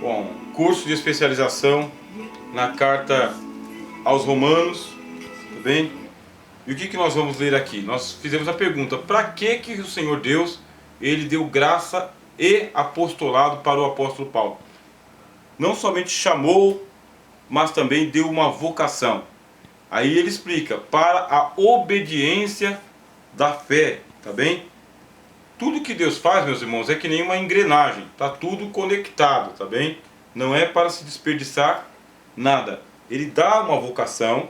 Bom, curso de especialização na carta aos Romanos, tá bem? E o que nós vamos ler aqui? Nós fizemos a pergunta: para que o Senhor Deus ele deu graça e apostolado para o apóstolo Paulo? Não somente chamou, mas também deu uma vocação. Aí ele explica: para a obediência da fé, tá bem? Tudo que Deus faz, meus irmãos, é que nem uma engrenagem, tá tudo conectado, tá bem? Não é para se desperdiçar nada. Ele dá uma vocação.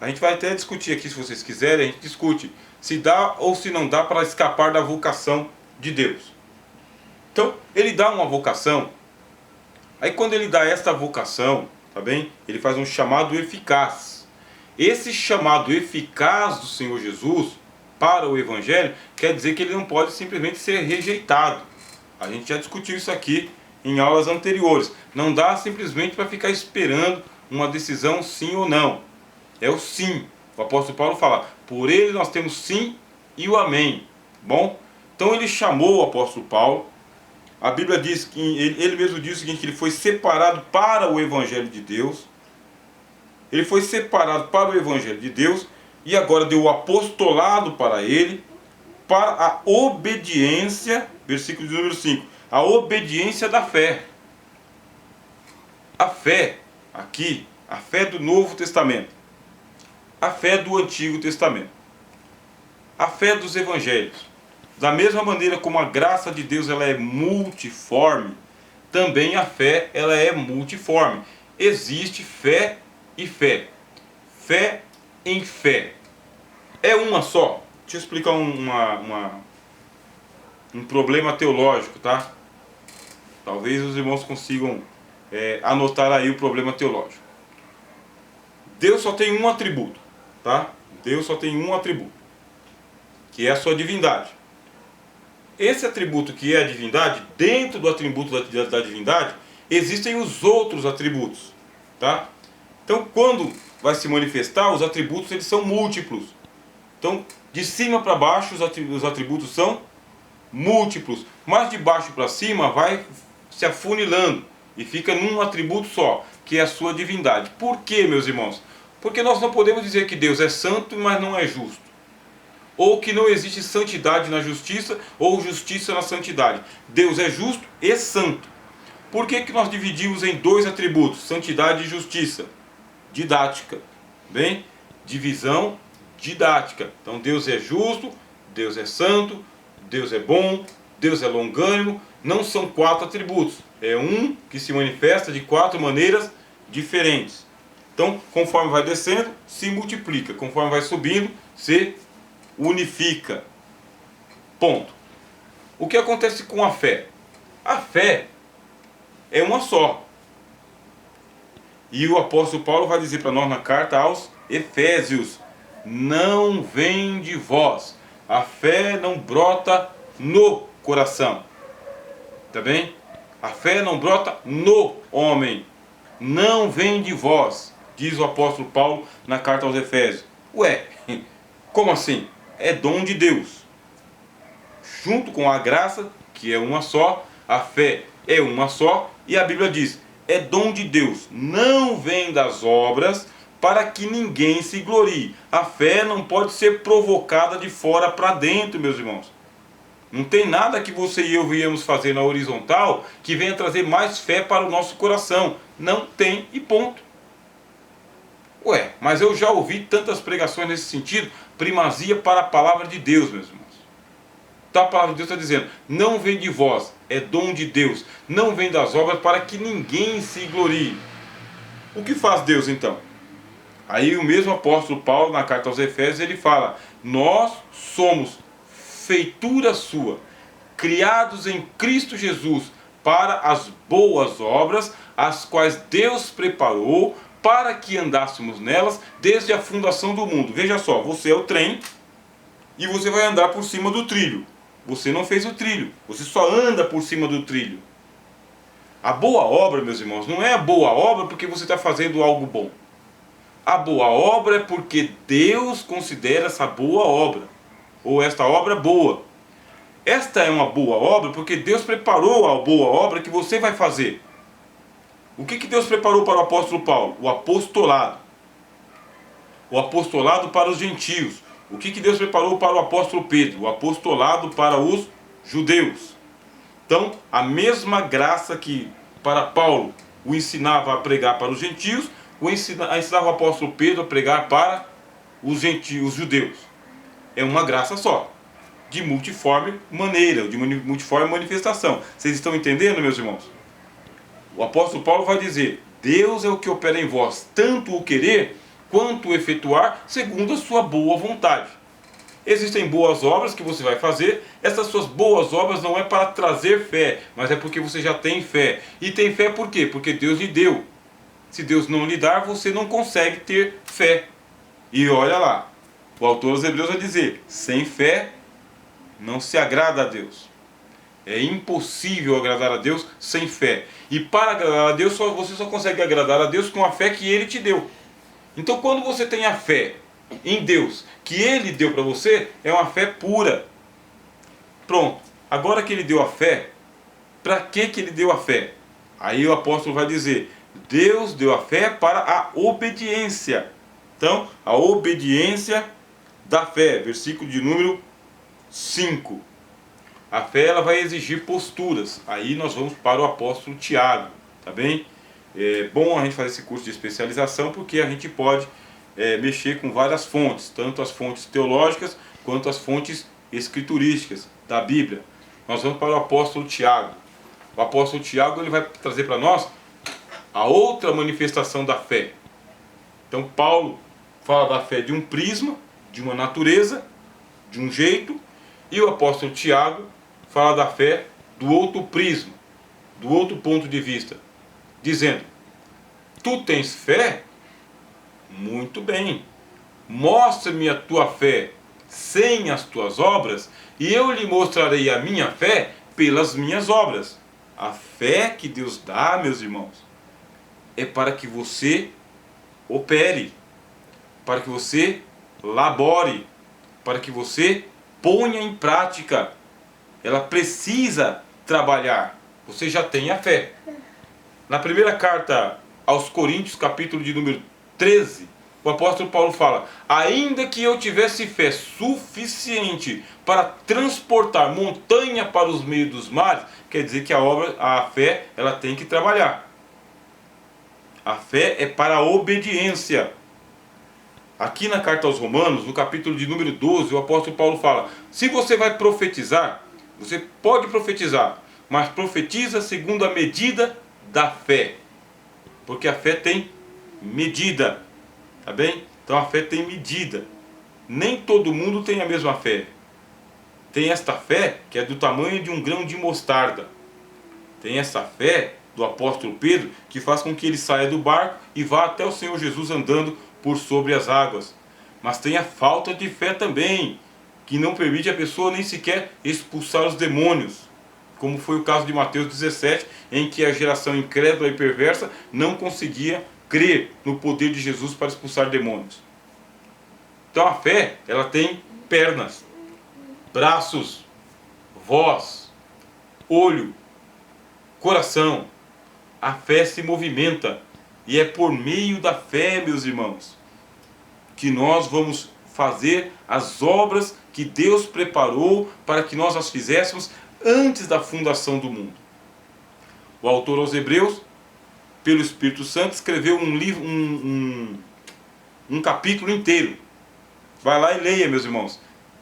A gente vai até discutir aqui, se vocês quiserem, a gente discute se dá ou se não dá para escapar da vocação de Deus. Então, ele dá uma vocação. Aí quando ele dá esta vocação, tá bem? Ele faz um chamado eficaz. Esse chamado eficaz do Senhor Jesus para o Evangelho quer dizer que ele não pode simplesmente ser rejeitado. A gente já discutiu isso aqui em aulas anteriores. Não dá simplesmente para ficar esperando uma decisão sim ou não. É o sim. O apóstolo Paulo fala: por ele nós temos sim e o amém. Bom, então ele chamou o apóstolo Paulo. A Bíblia diz que ele mesmo diz o seguinte: que ele foi separado para o Evangelho de Deus. Ele foi separado para o Evangelho de Deus e agora deu o apostolado para ele, para a obediência, versículo de número 5, a obediência da fé. A fé, aqui, a fé do Novo Testamento, a fé do Antigo Testamento, a fé dos Evangelhos. Da mesma maneira como a graça de Deus ela é multiforme, também a fé ela é multiforme. Existe fé e fé. Fé em fé. É uma só. Deixa eu explicar um problema teológico, tá? Talvez os irmãos consigam anotar aí o problema teológico. Deus só tem um atributo, tá? Deus só tem um atributo, que é a sua divindade. Esse atributo que é a divindade, dentro do atributo da divindade, existem os outros atributos, tá? Então, quando vai se manifestar, os atributos eles são múltiplos. Então, de cima para baixo, os atributos são múltiplos. Mas de baixo para cima vai se afunilando e fica num atributo só, que é a sua divindade. Por quê, meus irmãos? Porque nós não podemos dizer que Deus é santo, mas não é justo. Ou que não existe santidade na justiça, ou justiça na santidade. Deus é justo e santo. Por que nós dividimos em dois atributos, santidade e justiça? Didática, bem? Divisão didática. Então Deus é justo, Deus é santo, Deus é bom, Deus é longânimo. Não são quatro atributos, é um que se manifesta de quatro maneiras diferentes. Então, conforme vai descendo, se multiplica, conforme vai subindo, se unifica. Ponto. O que acontece com a fé? A fé é uma só. E o apóstolo Paulo vai dizer para nós na carta aos Efésios: não vem de vós. A fé não brota no coração. Tá bem? A fé não brota no homem. Não vem de vós, diz o apóstolo Paulo na carta aos Efésios. Ué, como assim? É dom de Deus. Junto com a graça, que é uma só, a fé é uma só, e a Bíblia diz: é dom de Deus, não vem das obras, para que ninguém se glorie. A fé não pode ser provocada de fora para dentro, meus irmãos. Não tem nada que você e eu viemos fazer na horizontal que venha trazer mais fé para o nosso coração. Não tem e ponto. Ué, mas eu já ouvi tantas pregações nesse sentido, primazia para a palavra de Deus, meus irmãos. Então a palavra de Deus está dizendo: não vem de vós, é dom de Deus, não vem das obras para que ninguém se glorie. O que faz Deus então? Aí o mesmo apóstolo Paulo, na carta aos Efésios, ele fala: nós somos feitura sua, criados em Cristo Jesus, para as boas obras, as quais Deus preparou para que andássemos nelas desde a fundação do mundo. Veja só, você é o trem e você vai andar por cima do trilho. Você não fez o trilho, você só anda por cima do trilho. A boa obra, meus irmãos, não é a boa obra porque você está fazendo algo bom. A boa obra é porque Deus considera essa boa obra, ou esta obra boa. Esta é uma boa obra porque Deus preparou a boa obra que você vai fazer. O que Deus preparou para o apóstolo Paulo? O apostolado. O apostolado para os gentios. O que Deus preparou para o apóstolo Pedro? O apostolado para os judeus. Então, a mesma graça que para Paulo o ensinava a pregar para os gentios, ensinava o apóstolo Pedro a pregar para os gentios, os judeus. É uma graça só, de multiforme maneira, de multiforme manifestação. Vocês estão entendendo, meus irmãos? O apóstolo Paulo vai dizer: Deus é o que opera em vós, tanto o querer quanto o efetuar, segundo a sua boa vontade. Existem boas obras que você vai fazer. Essas suas boas obras não é para trazer fé, mas é porque você já tem fé. E tem fé por quê? Porque Deus lhe deu. Se Deus não lhe dar, você não consegue ter fé. E olha lá, o autor aos Hebreus vai dizer: sem fé não se agrada a Deus. É impossível agradar a Deus sem fé. E para agradar a Deus, você só consegue agradar a Deus com a fé que Ele te deu. Então, quando você tem a fé em Deus que Ele deu para você, é uma fé pura. Pronto. Agora que Ele deu a fé, para que Ele deu a fé? Aí o apóstolo vai dizer: Deus deu a fé para a obediência. Então, a obediência da fé. Versículo de número 5. A fé ela vai exigir posturas. Aí nós vamos para o apóstolo Tiago. Tá bem? É bom a gente fazer esse curso de especialização, porque a gente pode mexer com várias fontes, tanto as fontes teológicas quanto as fontes escriturísticas da Bíblia. Nós vamos para o apóstolo Tiago. O apóstolo Tiago ele vai trazer para nós a outra manifestação da fé. Então Paulo fala da fé de um prisma, de uma natureza, de um jeito, e o apóstolo Tiago fala da fé do outro prisma, do outro ponto de vista, dizendo: tu tens fé? Muito bem, mostra-me a tua fé sem as tuas obras, e eu lhe mostrarei a minha fé pelas minhas obras. A fé que Deus dá, meus irmãos, é para que você opere, para que você labore, para que você ponha em prática. Ela precisa trabalhar. Você já tem a fé. Na primeira carta aos Coríntios, capítulo de número 13, o apóstolo Paulo fala: ainda que eu tivesse fé suficiente para transportar montanha para os meios dos mares, quer dizer que a fé, ela tem que trabalhar. A fé é para a obediência. Aqui na carta aos Romanos, no capítulo de número 12, o apóstolo Paulo fala: se você vai profetizar, você pode profetizar, mas profetiza segundo a medida da fé. Porque a fé tem medida. Tá bem? Então a fé tem medida. Nem todo mundo tem a mesma fé. Tem esta fé que é do tamanho de um grão de mostarda. Tem essa fé do apóstolo Pedro que faz com que ele saia do barco e vá até o Senhor Jesus andando por sobre as águas. Mas tem a falta de fé também, que não permite a pessoa nem sequer expulsar os demônios, como foi o caso de Mateus 17, em que a geração incrédula e perversa não conseguia crer no poder de Jesus para expulsar demônios. Então a fé, ela tem pernas, braços, voz, olho, coração. A fé se movimenta, e é por meio da fé, meus irmãos, que nós vamos fazer as obras que Deus preparou para que nós as fizéssemos antes da fundação do mundo. O autor aos Hebreus, pelo Espírito Santo, escreveu um livro, um capítulo inteiro. Vai lá e leia, meus irmãos.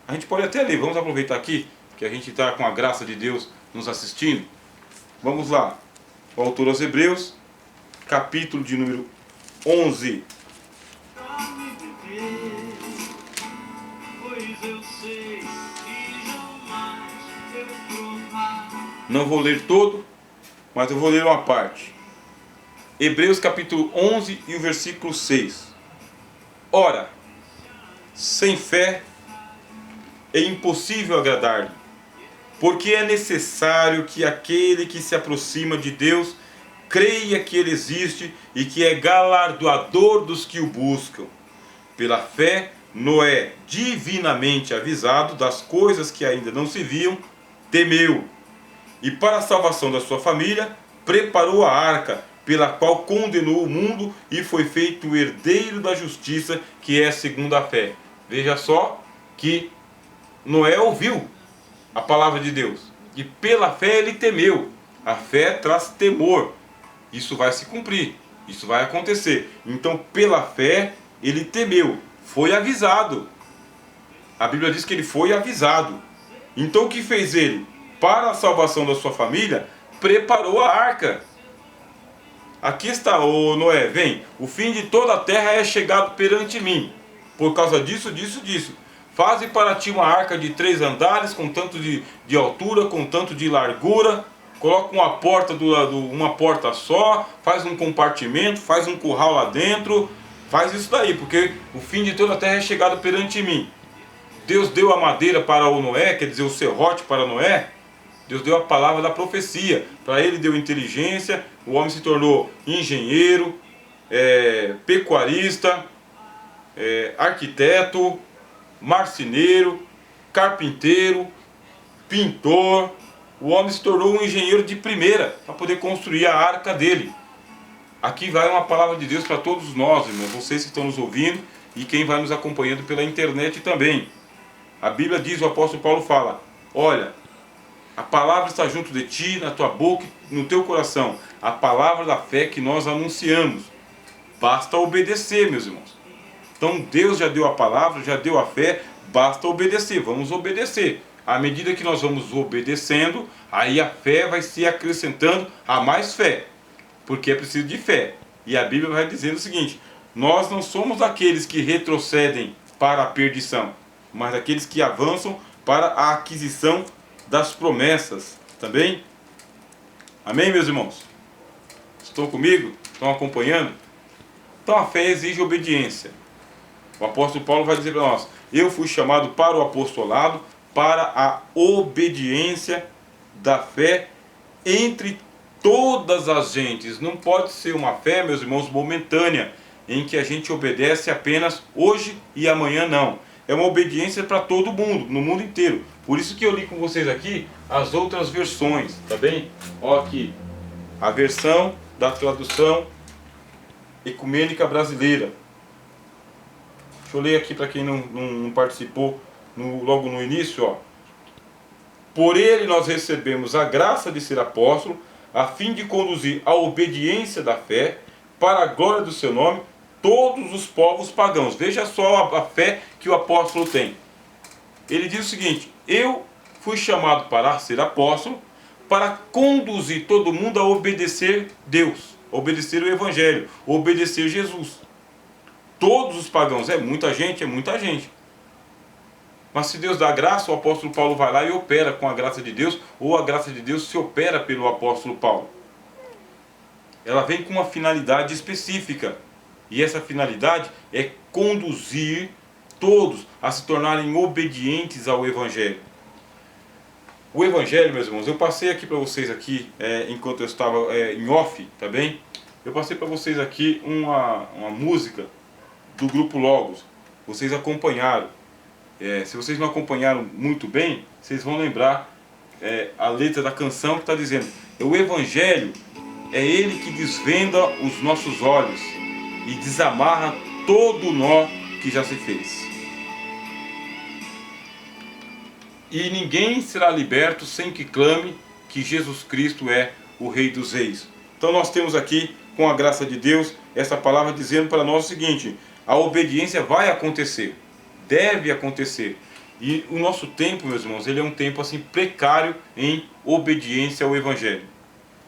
A gente pode até ler, vamos aproveitar aqui que a gente está com a graça de Deus nos assistindo. Vamos lá. O autor aos Hebreus, capítulo de número 11. Não vou ler todo, mas eu vou ler uma parte. Hebreus capítulo 11 e o versículo 6. Ora, sem fé é impossível agradar-lhe, porque é necessário que aquele que se aproxima de Deus creia que Ele existe e que é galardoador dos que o buscam. Pela fé, Noé, divinamente avisado das coisas que ainda não se viam, temeu, e para a salvação da sua família, preparou a arca, pela qual condenou o mundo e foi feito o herdeiro da justiça, que é segundo a fé. Veja só que Noé ouviu a palavra de Deus e pela fé ele temeu. A fé traz temor. Isso vai se cumprir, isso vai acontecer. Então, pela fé ele temeu, foi avisado. A Bíblia diz que ele foi avisado. Então o que fez ele? Para a salvação da sua família, preparou a arca. Aqui está, ô Noé, vem, o fim de toda a terra é chegado perante mim. Por causa disso. Faze para ti uma arca de 3 andares, com tanto de altura, com tanto de largura. Coloca uma porta uma porta só, faz um compartimento, faz um curral lá dentro. Faz isso daí, porque o fim de toda a terra é chegado perante mim. Deus deu a madeira para o Noé, quer dizer, o serrote para Noé. Deus deu a palavra da profecia. Para ele deu inteligência, o homem se tornou engenheiro, pecuarista, arquiteto, marceneiro, carpinteiro, pintor. O homem se tornou um engenheiro de primeira para poder construir a arca dele. Aqui vai uma palavra de Deus para todos nós, irmãos, vocês que estão nos ouvindo e quem vai nos acompanhando pela internet também. A Bíblia diz, o apóstolo Paulo fala, olha, a palavra está junto de ti, na tua boca e no teu coração. A palavra da fé que nós anunciamos. Basta obedecer, meus irmãos. Então Deus já deu a palavra, já deu a fé, basta obedecer, vamos obedecer. À medida que nós vamos obedecendo, aí a fé vai se acrescentando a mais fé. Porque é preciso de fé. E a Bíblia vai dizendo o seguinte, nós não somos aqueles que retrocedem para a perdição, mas aqueles que avançam para a aquisição das promessas. Também? Amém, meus irmãos? Estão comigo? Estão acompanhando? Então a fé exige obediência. O apóstolo Paulo vai dizer para nós, eu fui chamado para o apostolado, para a obediência da fé entre todas as gentes. Não pode ser uma fé, meus irmãos, momentânea, em que a gente obedece apenas hoje e amanhã não. É uma obediência para todo mundo, no mundo inteiro. Por isso que eu li com vocês aqui as outras versões, tá bem? Olha aqui, a versão da tradução ecumênica brasileira. Deixa eu ler aqui para quem não participou logo no início, ó. Por ele nós recebemos a graça de ser apóstolo, a fim de conduzir a obediência da fé, para a glória do seu nome, todos os povos pagãos. Veja só a fé que o apóstolo tem. Ele diz o seguinte, eu fui chamado para ser apóstolo, para conduzir todo mundo a obedecer Deus, obedecer o Evangelho, obedecer Jesus. Todos os pagãos, é muita gente, Mas se Deus dá graça, o apóstolo Paulo vai lá e opera com a graça de Deus, ou a graça de Deus se opera pelo apóstolo Paulo. Ela vem com uma finalidade específica. E essa finalidade é conduzir todos a se tornarem obedientes ao Evangelho. O Evangelho, meus irmãos, eu passei aqui para vocês aqui, enquanto eu estava em off, tá bem? Eu passei para vocês aqui uma música do grupo Logos. Vocês acompanharam. Se vocês não acompanharam muito bem, vocês vão lembrar a letra da canção que está dizendo: o Evangelho é ele que desvenda os nossos olhos e desamarra todo o nó que já se fez. E ninguém será liberto sem que clame que Jesus Cristo é o Rei dos Reis. Então nós temos aqui, com a graça de Deus, essa palavra dizendo para nós o seguinte: a obediência vai acontecer, deve acontecer. E o nosso tempo, meus irmãos, ele é um tempo assim precário em obediência ao Evangelho.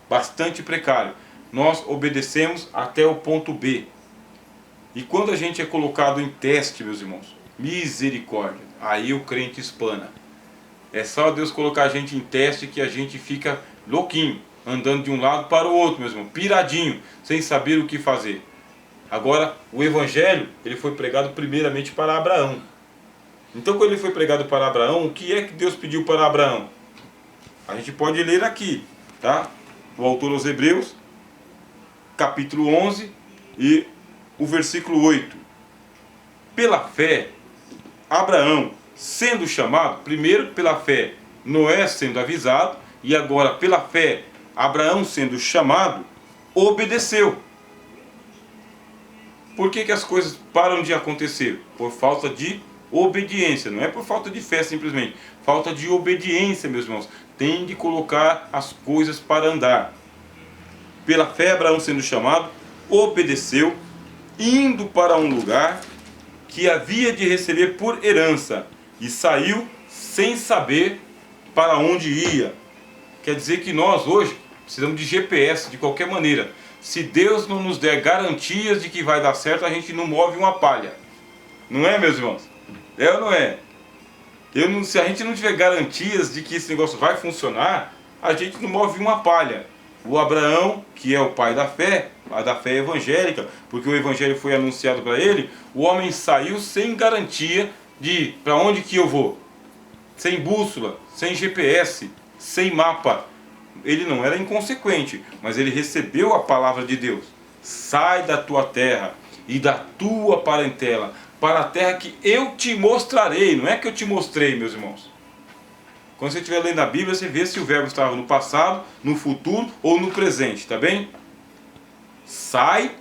Bastante precário. Nós obedecemos até o ponto B. E quando a gente é colocado em teste, meus irmãos, misericórdia, aí o crente espana. É só Deus colocar a gente em teste que a gente fica louquinho, andando de um lado para o outro, meus irmãos, piradinho, sem saber o que fazer. Agora, o Evangelho, ele foi pregado primeiramente para Abraão. Então, quando ele foi pregado para Abraão, o que é que Deus pediu para Abraão? A gente pode ler aqui, tá? O autor aos Hebreus, capítulo 11 e o versículo 8. Pela fé, Abraão, sendo chamado, primeiro pela fé, Noé sendo avisado, e agora pela fé, Abraão sendo chamado, obedeceu. Por que as coisas param de acontecer? Por falta de obediência, não é por falta de fé simplesmente, falta de obediência, meus irmãos. Tem de colocar as coisas para andar. Pela fé, Abraão, sendo chamado, obedeceu, indo para um lugar que havia de receber por herança, e saiu sem saber para onde ia. Quer dizer que nós hoje precisamos de GPS de qualquer maneira. Se Deus não nos der garantias de que vai dar certo, a gente não move uma palha. Não é, meus irmãos? É ou não é? Se a gente não tiver garantias de que esse negócio vai funcionar, a gente não move uma palha. O Abraão, que é o pai da fé, a da fé evangélica, porque o evangelho foi anunciado para ele, o homem saiu sem garantia de para onde que eu vou. Sem bússola, sem GPS, sem mapa. Ele não era inconsequente, mas ele recebeu a palavra de Deus. Sai da tua terra e da tua parentela para a terra que eu te mostrarei. Não é que eu te mostrei, meus irmãos. Quando você estiver lendo a Bíblia, você vê se o verbo estava no passado, no futuro ou no presente, tá bem? Sai,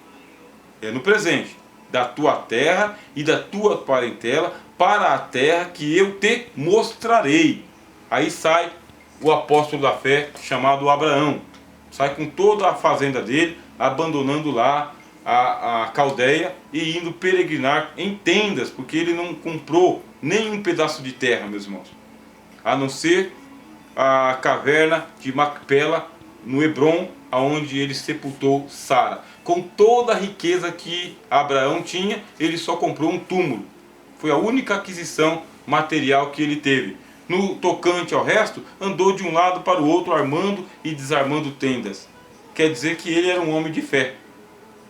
é no presente, da tua terra e da tua parentela para a terra que eu te mostrarei. Aí sai o apóstolo da fé chamado Abraão. Sai com toda a fazenda dele, abandonando lá a Caldeia e indo peregrinar em tendas, porque ele não comprou nenhum pedaço de terra, meus irmãos, a não ser a caverna de Macpela no Hebrom, aonde ele sepultou Sara. Com toda a riqueza que Abraão tinha, ele só comprou um túmulo. Foi a única aquisição material que ele teve. No tocante ao resto, andou de um lado para o outro, armando e desarmando tendas. Quer dizer que ele era um homem de fé.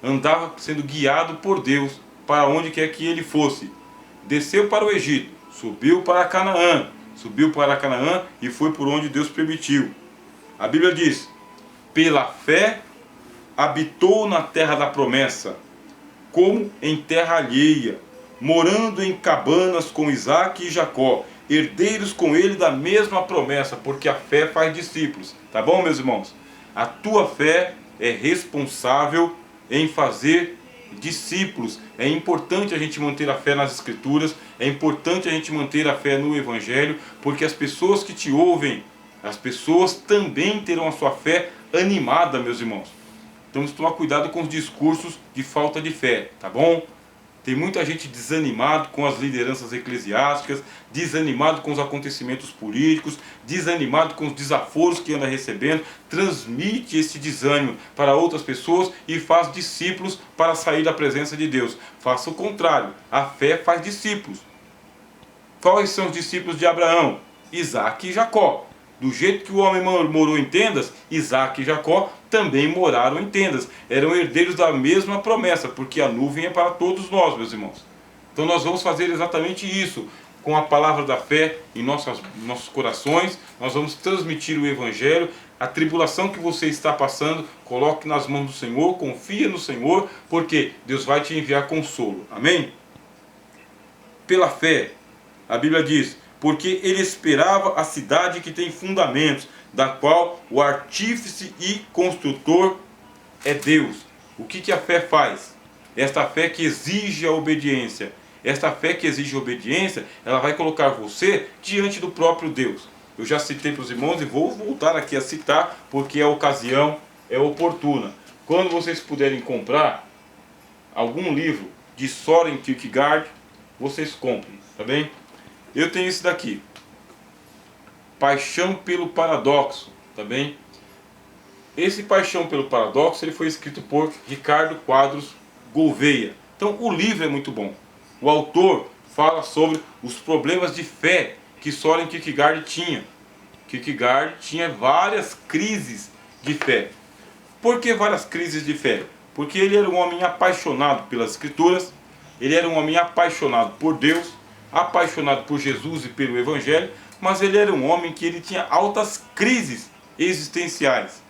Andava sendo guiado por Deus para onde quer que ele fosse. Desceu para o Egito, subiu para Canaã e foi por onde Deus permitiu. A Bíblia diz: pela fé habitou na terra da promessa, como em terra alheia, morando em cabanas com Isaque e Jacó, herdeiros com ele da mesma promessa, porque a fé faz discípulos. Tá bom, meus irmãos? A tua fé é responsável em fazer discípulos. É importante a gente manter a fé nas Escrituras, é importante a gente manter a fé no Evangelho, porque as pessoas que te ouvem, as pessoas também terão a sua fé animada, meus irmãos. Então, temos que tomar cuidado com os discursos de falta de fé, tá bom? Tem muita gente desanimado com as lideranças eclesiásticas, desanimado com os acontecimentos políticos, desanimado com os desaforos que anda recebendo. Transmite esse desânimo para outras pessoas e faz discípulos para sair da presença de Deus. Faça o contrário, a fé faz discípulos. Quais são os discípulos de Abraão? Isaque e Jacó. Do jeito que o homem morou em tendas, Isaque e Jacó também moraram em tendas. Eram herdeiros da mesma promessa, porque a nuvem é para todos nós, meus irmãos. Então nós vamos fazer exatamente isso. Com a palavra da fé em nossos corações, nós vamos transmitir o Evangelho. A tribulação que você está passando, coloque nas mãos do Senhor, confia no Senhor, porque Deus vai te enviar consolo. Amém? Pela fé, a Bíblia diz: porque ele esperava a cidade que tem fundamentos, da qual o artífice e construtor é Deus. O que a fé faz? Esta fé que exige a obediência. Esta fé que exige obediência, ela vai colocar você diante do próprio Deus. Eu já citei para os irmãos e vou voltar aqui a citar, porque a ocasião é oportuna. Quando vocês puderem comprar algum livro de Søren Kierkegaard, vocês comprem, tá bem? Eu tenho esse daqui, Paixão pelo Paradoxo, tá bem? Esse Paixão pelo Paradoxo, ele foi escrito por Ricardo Quadros Gouveia. Então o livro é muito bom. O autor fala sobre os problemas de fé que Søren Kierkegaard tinha. Kierkegaard tinha várias crises de fé. Por que várias crises de fé? Porque ele era um homem apaixonado pelas Escrituras, ele era um homem apaixonado por Deus, apaixonado por Jesus e pelo Evangelho, mas ele era um homem que ele tinha altas crises existenciais.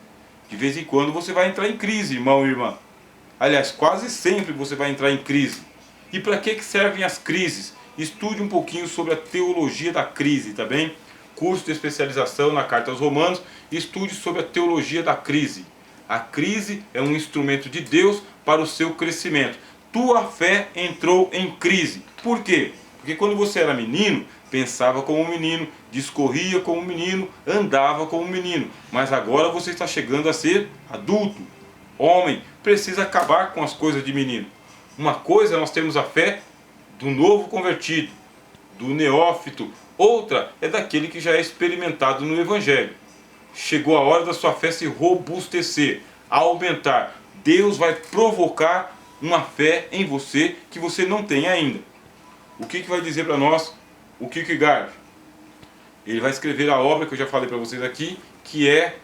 De vez em quando você vai entrar em crise, irmão e irmã. Aliás, quase sempre você vai entrar em crise. E para que servem as crises? Estude um pouquinho sobre a teologia da crise, tá bem? Curso de especialização na Carta aos Romanos, estude sobre a teologia da crise. A crise é um instrumento de Deus para o seu crescimento. Tua fé entrou em crise. Por quê? Porque quando você era menino, pensava como um menino, discorria como um menino, andava como um menino. Mas agora você está chegando a ser adulto, homem, precisa acabar com as coisas de menino. Uma coisa, nós temos a fé do novo convertido, do neófito. Outra é daquele que já é experimentado no Evangelho. Chegou a hora da sua fé se robustecer, aumentar. Deus vai provocar uma fé em você que você não tem ainda. O que vai dizer para nós o Kierkegaard? Ele vai escrever a obra que eu já falei para vocês aqui, que é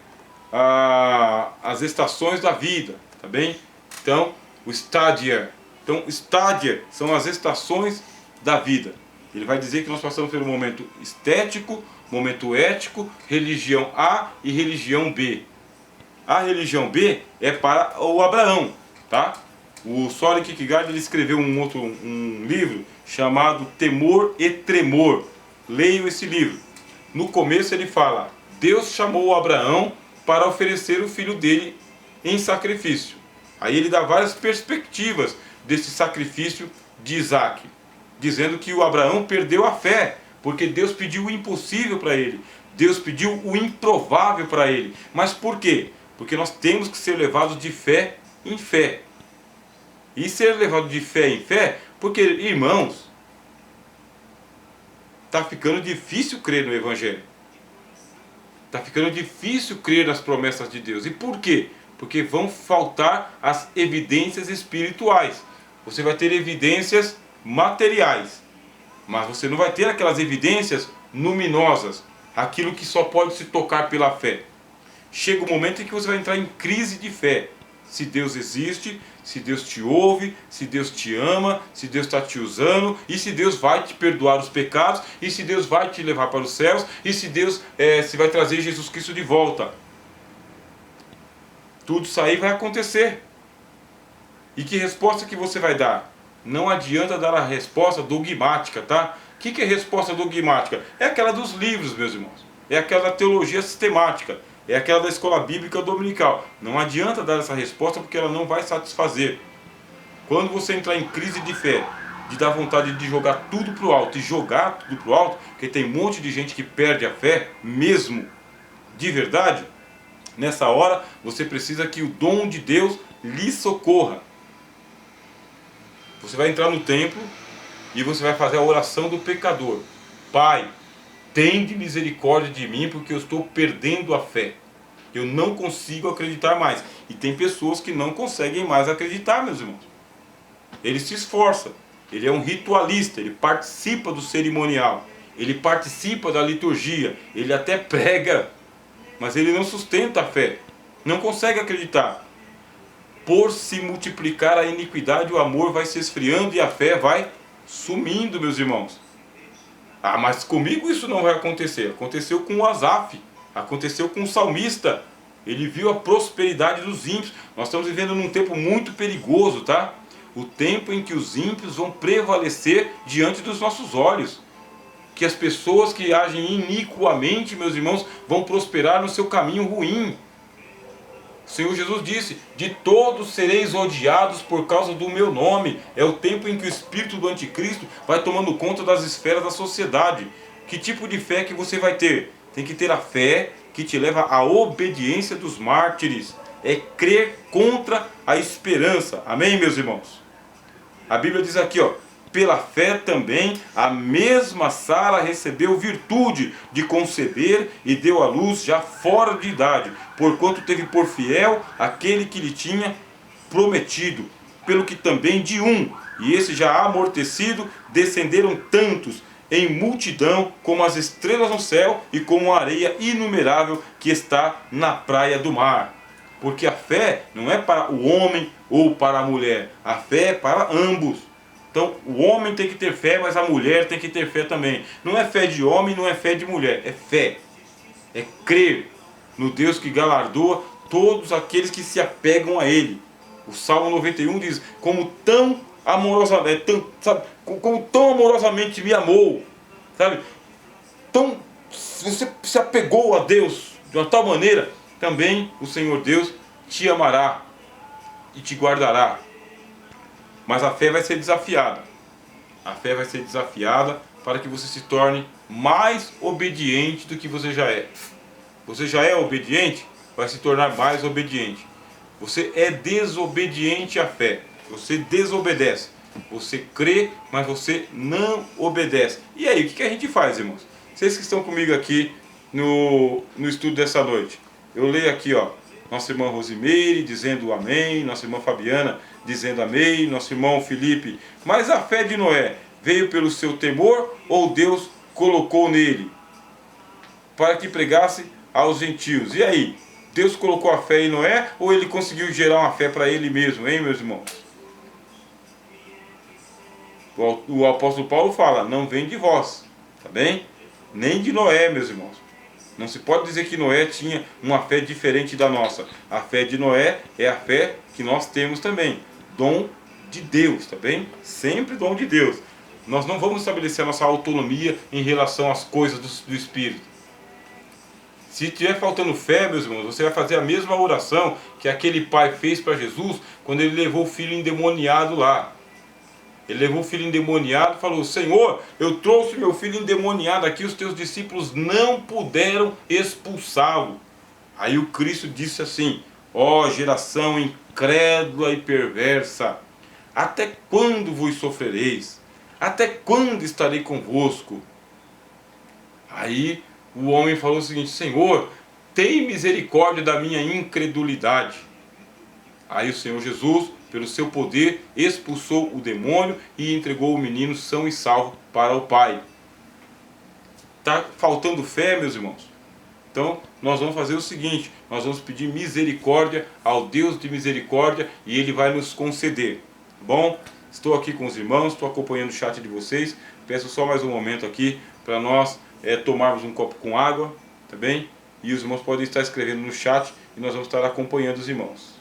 as estações da vida, tá bem? Então, o Stadia. Então, Stadia são as estações da vida. Ele vai dizer que nós passamos pelo momento estético, momento ético, religião A e religião B. A religião B é para o Abraão, tá? O Søren Kierkegaard, ele escreveu um livro chamado Temor e Tremor. Leiam esse livro. No começo ele fala: Deus chamou Abraão para oferecer o filho dele em sacrifício. Aí ele dá várias perspectivas desse sacrifício de Isaac, dizendo que o Abraão perdeu a fé, porque Deus pediu o impossível para ele. Deus pediu o improvável para ele. Mas por quê? Porque nós temos que ser levados de fé em fé. E ser levado de fé em fé, porque, irmãos, está ficando difícil crer no Evangelho. Está ficando difícil crer nas promessas de Deus. E por quê? Porque vão faltar as evidências espirituais. Você vai ter evidências materiais, mas você não vai ter aquelas evidências luminosas, aquilo que só pode se tocar pela fé. Chega o momento em que você vai entrar em crise de fé. Se Deus existe, se Deus te ouve, se Deus te ama, se Deus está te usando, e se Deus vai te perdoar os pecados, e se Deus vai te levar para os céus, e se Deus se vai trazer Jesus Cristo de volta. Tudo isso aí vai acontecer. E que resposta que você vai dar? Não adianta dar a resposta dogmática, tá? O que é resposta dogmática? É aquela dos livros, meus irmãos. É aquela da teologia sistemática. É aquela da escola bíblica dominical. Não adianta dar essa resposta porque ela não vai satisfazer. Quando você entrar em crise de fé, de dar vontade de jogar tudo pro alto, e jogar tudo pro alto, porque tem um monte de gente que perde a fé, mesmo, de verdade, nessa hora você precisa que o dom de Deus lhe socorra. Você vai entrar no templo e você vai fazer a oração do pecador. Pai, tende misericórdia de mim, porque eu estou perdendo a fé. Eu não consigo acreditar mais. E tem pessoas que não conseguem mais acreditar, meus irmãos. Ele se esforça. Ele é um ritualista. Ele participa do cerimonial. Ele participa da liturgia. Ele até prega. Mas ele não sustenta a fé. Não consegue acreditar. Por se multiplicar a iniquidade, o amor vai se esfriando e a fé vai sumindo, meus irmãos. Ah, mas comigo isso não vai acontecer. Aconteceu com o Asaf, aconteceu com o salmista. Ele viu a prosperidade dos ímpios. Nós estamos vivendo num tempo muito perigoso, tá? O tempo em que os ímpios vão prevalecer diante dos nossos olhos. Que as pessoas que agem iniquamente, meus irmãos, vão prosperar no seu caminho ruim. O Senhor Jesus disse: de todos sereis odiados por causa do meu nome. É o tempo em que o espírito do anticristo vai tomando conta das esferas da sociedade. Que tipo de fé que você vai ter? Tem que ter a fé que te leva à obediência dos mártires. É crer contra a esperança. Amém, meus irmãos? A Bíblia diz aqui, ó: pela fé também a mesma Sara recebeu virtude de conceber e deu à luz já fora de idade, porquanto teve por fiel aquele que lhe tinha prometido. Pelo que também de um, e esse já amortecido, descenderam tantos em multidão como as estrelas no céu e como a areia inumerável que está na praia do mar. Porque a fé não é para o homem ou para a mulher, a fé é para ambos. Então o homem tem que ter fé, mas a mulher tem que ter fé também. Não é fé de homem, não é fé de mulher, é fé. É crer no Deus que galardoa todos aqueles que se apegam a Ele. O Salmo 91 diz: como tão amorosamente, como tão amorosamente me amou, sabe? Então você se apegou a Deus de uma tal maneira, também o Senhor Deus te amará e te guardará. Mas a fé vai ser desafiada. A fé vai ser desafiada para que você se torne mais obediente do que você já é. Você já é obediente, vai se tornar mais obediente. Você é desobediente à fé. Você desobedece. Você crê, mas você não obedece. E aí, o que a gente faz, irmãos? Vocês que estão comigo aqui no estudo dessa noite. Eu leio aqui, ó, nossa irmã Rosimeire dizendo amém, nossa irmã Fabiana dizendo amém, nosso irmão Felipe. Mas a fé de Noé veio pelo seu temor ou Deus colocou nele para que pregasse aos gentios? E aí, Deus colocou a fé em Noé ou ele conseguiu gerar uma fé para ele mesmo, hein, meus irmãos? O apóstolo Paulo fala, não vem de vós, tá bem? Nem de Noé, meus irmãos. Não se pode dizer que Noé tinha uma fé diferente da nossa. A fé de Noé é a fé que nós temos também. Dom de Deus, tá bem? Sempre dom de Deus. Nós não vamos estabelecer a nossa autonomia em relação às coisas do Espírito. Se estiver faltando fé, meus irmãos, você vai fazer a mesma oração que aquele pai fez para Jesus quando ele levou o filho endemoniado lá. Ele levou o filho endemoniado e falou, Senhor, eu trouxe meu filho endemoniado aqui, os teus discípulos não puderam expulsá-lo. Aí o Cristo disse assim, ó geração incrédula e perversa, até quando vos sofrereis? Até quando estarei convosco? Aí o homem falou o seguinte, Senhor, tem misericórdia da minha incredulidade. Aí o Senhor Jesus, pelo seu poder, expulsou o demônio e entregou o menino são e salvo para o Pai. Está faltando fé, meus irmãos? Então, nós vamos fazer o seguinte, nós vamos pedir misericórdia ao Deus de misericórdia e Ele vai nos conceder. Bom, estou aqui com os irmãos, estou acompanhando o chat de vocês, peço só mais um momento aqui para nós tomarmos um copo com água, tá bem? E os irmãos podem estar escrevendo no chat e nós vamos estar acompanhando os irmãos.